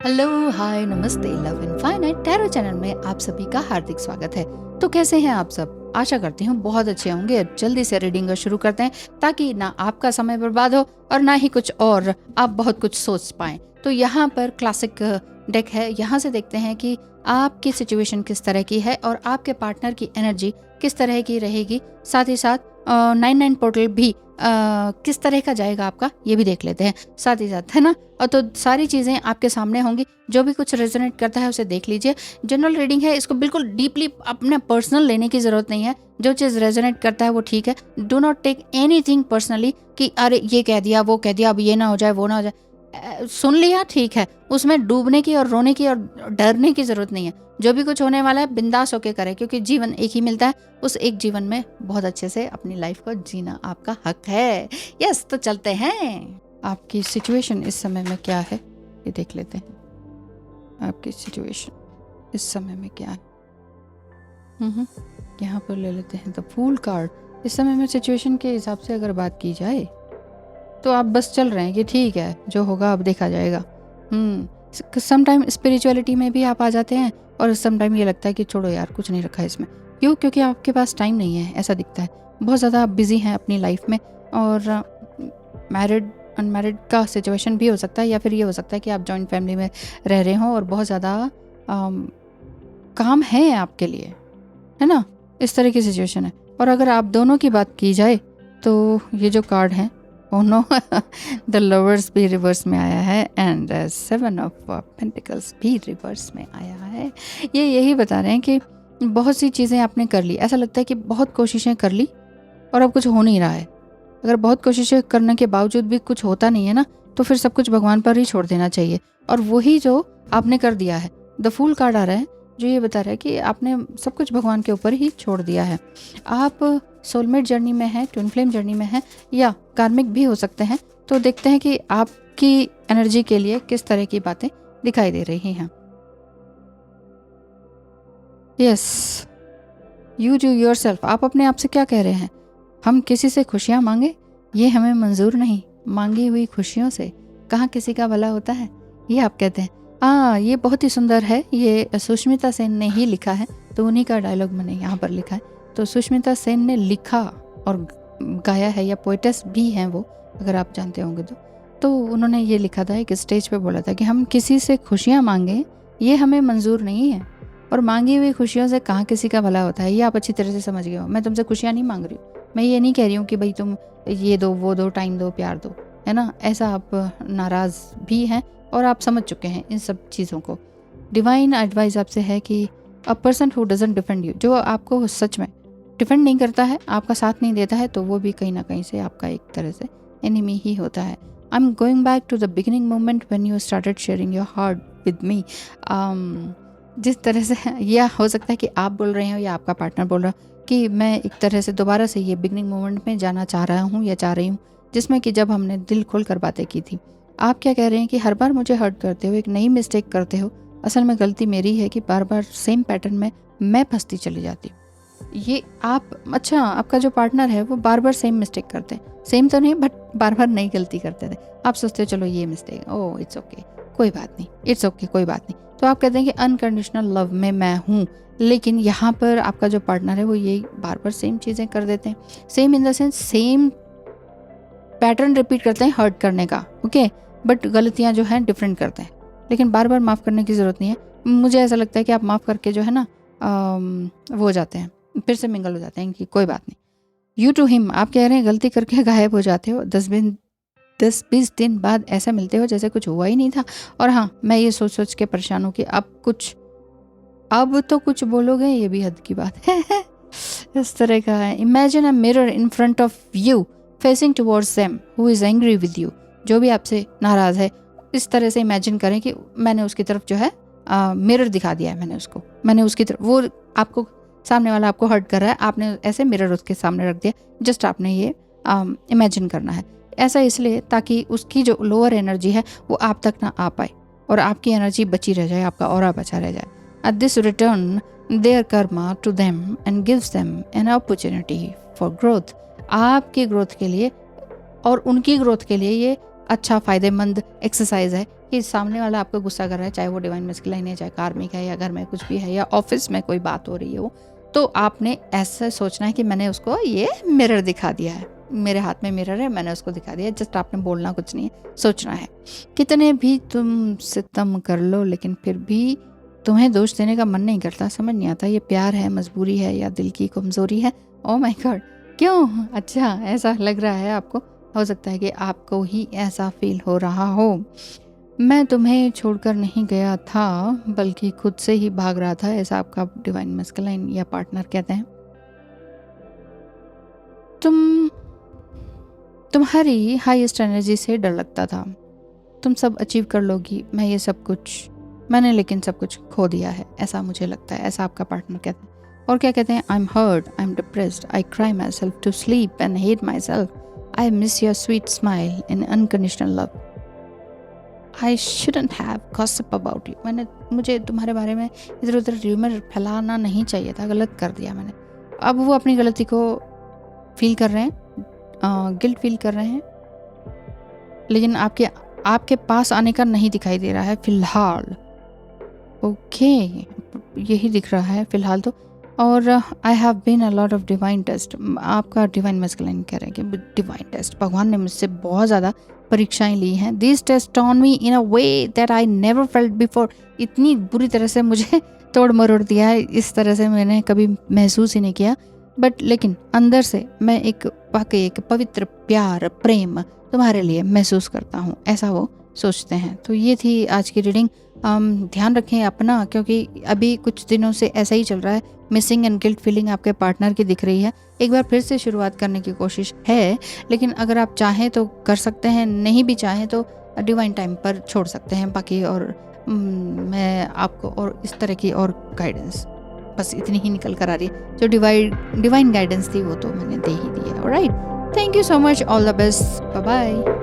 Hello, हाय, नमस्ते। Love infinite tarot channel में आप सभी का हार्दिक स्वागत है। तो कैसे हैं आप सब? आशा करती हूँ बहुत अच्छे होंगे। अब जल्दी से रीडिंग शुरू करते हैं ताकि ना आपका समय बर्बाद हो और ना ही कुछ और आप बहुत कुछ सोच पाएं। तो यहाँ पर क्लासिक डेक है, यहाँ से देखते हैं कि आपकी सिचुएशन किस तरह की है और आपके पार्टनर की एनर्जी किस तरह की रहेगी। साथ ही साथ 99 पोर्टल भी किस तरह का जाएगा आपका, ये भी देख लेते हैं साथ ही साथ, है ना। और तो सारी चीज़ें आपके सामने होंगी, जो भी कुछ रेजोनेट करता है उसे देख लीजिए। जनरल रीडिंग है, इसको बिल्कुल डीपली अपने पर्सनल लेने की ज़रूरत नहीं है। जो चीज़ रेजोनेट करता है वो ठीक है। Do not take anything personally कि अरे ये कह दिया, वो कह दिया, अब ये ना हो जाए, वो ना हो जाए। सुन लिया, ठीक है। उसमें डूबने की और रोने की और डरने की ज़रूरत नहीं है। जो भी कुछ होने वाला है बिंदास होके करें, क्योंकि जीवन एक ही मिलता है। उस एक जीवन में बहुत अच्छे से अपनी लाइफ को जीना आपका हक है। यस, तो चलते हैं। आपकी सिचुएशन इस समय में क्या है ये देख लेते हैं। आपकी सिचुएशन इस समय में क्या है, यहाँ पर ले लेते हैं द फूल कार्ड। इस समय में सिचुएशन के हिसाब से अगर बात की जाए तो आप बस चल रहे हैं कि ठीक है, जो होगा अब देखा जाएगा। समटाइम स्पिरिचुअलिटी में भी आप आ जाते हैं और समटाइम ये लगता है कि छोड़ो यार, कुछ नहीं रखा है इसमें। क्यों? क्योंकि आपके पास टाइम नहीं है, ऐसा दिखता है। बहुत ज़्यादा आप बिजी हैं अपनी लाइफ में। और मैरिड अनमैरिड का सिचुएशन भी हो सकता है, या फिर ये हो सकता है कि आप जॉइंट फैमिली में रह रहे हों और बहुत ज़्यादा काम है आपके लिए, है ना। इस तरह की सिचुएशन है। और अगर आप दोनों की बात की जाए तो ये जो कार्ड है, ओह नो, द लवर्स भी रिवर्स में आया है एंड 7 ऑफ पेंटिकल्स भी रिवर्स में आया है। ये यही बता रहे हैं कि बहुत सी चीज़ें आपने कर ली, ऐसा लगता है कि बहुत कोशिशें कर ली और अब कुछ हो नहीं रहा है। अगर बहुत कोशिशें करने के बावजूद भी कुछ होता नहीं है ना, तो फिर सब कुछ भगवान पर ही छोड़ देना चाहिए। और वही जो आपने कर दिया है। द फूल कार्ड आ रहा है जो ये बता रहा है कि आपने सब कुछ भगवान के ऊपर ही छोड़ दिया है। आप सोलमेट जर्नी में हैं, ट्विन फ्लेम जर्नी में हैं, या कार्मिक भी हो सकते हैं। तो देखते हैं कि आपकी एनर्जी के लिए किस तरह की बातें दिखाई दे रही हैं। Yes, you do yourself. आप अपने आप से क्या कह रहे हैं? हम किसी से खुशियाँ मांगे, ये हमें मंजूर नहीं। मांगी हुई खुशियों से कहाँ किसी का भला होता है, ये आप कहते हैं। ये बहुत ही सुंदर है। ये सुष्मिता सेन ने ही लिखा है, तो उन्हीं का डायलॉग मैंने यहाँ पर लिखा है। तो सुष्मिता सेन ने लिखा और गाया है, या पोएटेस भी हैं वो, अगर आप जानते होंगे तो उन्होंने ये लिखा था, एक स्टेज पे बोला था कि हम किसी से खुशियाँ मांगे, ये हमें मंजूर नहीं है। और मांगी हुई खुशियों से कहाँ किसी का भला होता है, ये आप अच्छी तरह से समझ गए हो। मैं तुमसे खुशियाँ नहीं मांग रही हूँ। मैं ये नहीं कह रही हूँ कि भाई तुम ये दो, वो दो, टाइम दो, प्यार दो, है ना। ऐसा आप नाराज़ भी हैं और आप समझ चुके हैं इन सब चीज़ों को। डिवाइन एडवाइस आपसे है कि a person who doesn't defend you, जो आपको सच में डिफेंड नहीं करता है, आपका साथ नहीं देता है, तो वो भी कहीं ना कहीं से आपका एक तरह से एनिमी ही होता है। I am going back to the beginning moment when you started sharing your heart with me. जिस तरह से यह हो सकता है कि आप बोल रहे हो या आपका पार्टनर बोल रहा हो कि मैं एक तरह से दोबारा से ये बिगनिंग मोमेंट में जाना चाह रहा हूँ या चाह रही हूँ, जिसमें कि जब हमने दिल खोल कर बातें की थी। आप क्या कह रहे हैं कि हर बार मुझे हर्ट करते हो, एक नई मिस्टेक करते हो। असल में गलती मेरी है कि बार बार सेम पैटर्न में मैं फंसती चली जाती हूँ। ये आप, अच्छा, आपका जो पार्टनर है वो बार बार सेम मिस्टेक करते हैं। सेम तो नहीं, बट बार बार नई गलती करते थे। आप सोचते हो चलो ये मिस्टेक, ओह इट्स ओके, कोई बात नहीं, इट्स ओके, कोई बात नहीं। तो आप कहते हैं कि अनकंडीशनल लव में मैं हूँ, लेकिन यहाँ पर आपका जो पार्टनर है वो यही बार बार सेम चीज़ें कर देते हैं। Same in the sense same pattern repeat करते हैं हर्ट करने का, ओके, बट गलतियाँ जो हैं डिफरेंट करते हैं। लेकिन बार बार माफ़ करने की ज़रूरत नहीं है। मुझे ऐसा लगता है कि आप माफ़ करके जो है ना वो हो जाते हैं, फिर से मिंगल हो जाते हैं कि कोई बात नहीं। यू टू हिम, आप कह रहे हैं गलती करके गायब हो जाते हो, 10-20 दिन बाद ऐसा मिलते हो जैसे कुछ हुआ ही नहीं था। और हाँ, मैं ये सोच सोच के परेशान हूँ कि अब तो कुछ बोलोगे, ये भी हद की बात है। इस तरह का है। Imagine a mirror in front of you facing towards them who is angry with you. जो भी आपसे नाराज है, इस तरह से इमेजिन करें कि मैंने उसकी तरफ जो है मिरर दिखा दिया है। मैंने उसकी तरफ, वो आपको, सामने वाला आपको हर्ट कर रहा है, आपने ऐसे मिरर उसके सामने रख दिया। जस्ट आपने ये इमेजिन करना है। ऐसा इसलिए ताकि उसकी जो लोअर एनर्जी है वो आप तक ना आ पाए और आपकी एनर्जी बची रह जाए, आपका ऑरा बचा रह जाए। At this return their karma to them and gives them an opportunity for growth. आपकी ग्रोथ के लिए और उनकी ग्रोथ के लिए ये अच्छा फ़ायदेमंद एक्सरसाइज है कि सामने वाला आपको गुस्सा कर रहा है, चाहे वो डिवाइन मैस्कुलाइन है, चाहे कार्मिक है, या घर में कुछ भी है, या ऑफिस में कोई बात हो रही हो, तो आपने ऐसा सोचना है कि मैंने उसको ये मिरर दिखा दिया है, मेरे हाथ में मिरर है, मैंने उसको दिखा दिया। जस्ट आपने बोलना कुछ नहीं है, सोचना है। कितने भी तुम सितम कर लो, लेकिन फिर भी तुम्हें दोष देने का मन नहीं करता। समझ नहीं आता ये प्यार है, मजबूरी है, या दिल की कमज़ोरी है। ओह माय गॉड, क्यों? अच्छा, ऐसा लग रहा है आपको। हो सकता है कि आपको ही ऐसा फील हो रहा हो। मैं तुम्हें छोड़कर नहीं गया था, बल्कि खुद से ही भाग रहा था, ऐसा आपका डिवाइन मैस्कुलाइन या पार्टनर कहते हैं। तुम्हारी हाईएस्ट एनर्जी से डर लगता था, तुम सब अचीव कर लोगी, मैंने लेकिन सब कुछ खो दिया है, ऐसा मुझे लगता है, ऐसा आपका पार्टनर कहता है। और क्या कहते हैं? I am hurt, I am depressed, I cry myself to sleep and hate myself, I miss your sweet smile in unconditional love, I shouldn't have gossip about you. मुझे तुम्हारे बारे में इधर उधर र्यूमर फैलाना नहीं चाहिए था, गलत कर दिया मैंने। अब वो अपनी गलती को फील कर रहे हैं, गिल्ट फील कर रहे हैं, लेकिन आपके पास आने का नहीं दिखाई दे रहा है फिलहाल। ओके, यही दिख रहा है फिलहाल तो। और I have been a lot of divine test, आपका डिवाइन मैस्कुलाइन कह रहे हैं कि डिवाइन टेस्ट, भगवान ने मुझसे बहुत ज़्यादा परीक्षाएं ली हैं। This test on me in a way that I never felt before, इतनी बुरी तरह से मुझे तोड़ मरोड़ दिया है, इस तरह से मैंने कभी महसूस ही नहीं किया। बट लेकिन अंदर से मैं वाकई एक पवित्र प्यार, प्रेम तुम्हारे लिए महसूस करता हूँ, ऐसा वो सोचते हैं। तो ये थी आज की रीडिंग। ध्यान रखें अपना, क्योंकि अभी कुछ दिनों से ऐसा ही चल रहा है। मिसिंग एंड गिल्ट फीलिंग आपके पार्टनर की दिख रही है। एक बार फिर से शुरुआत करने की कोशिश है, लेकिन अगर आप चाहें तो कर सकते हैं, नहीं भी चाहें तो डिवाइन टाइम पर छोड़ सकते हैं बाकी। और मैं आपको और इस तरह की और गाइडेंस बस इतनी ही निकल कर आ रही है। जो डिवाइन गाइडेंस थी वो तो मैंने दे ही दी है। Alright, thank you so much, all the best, bye bye.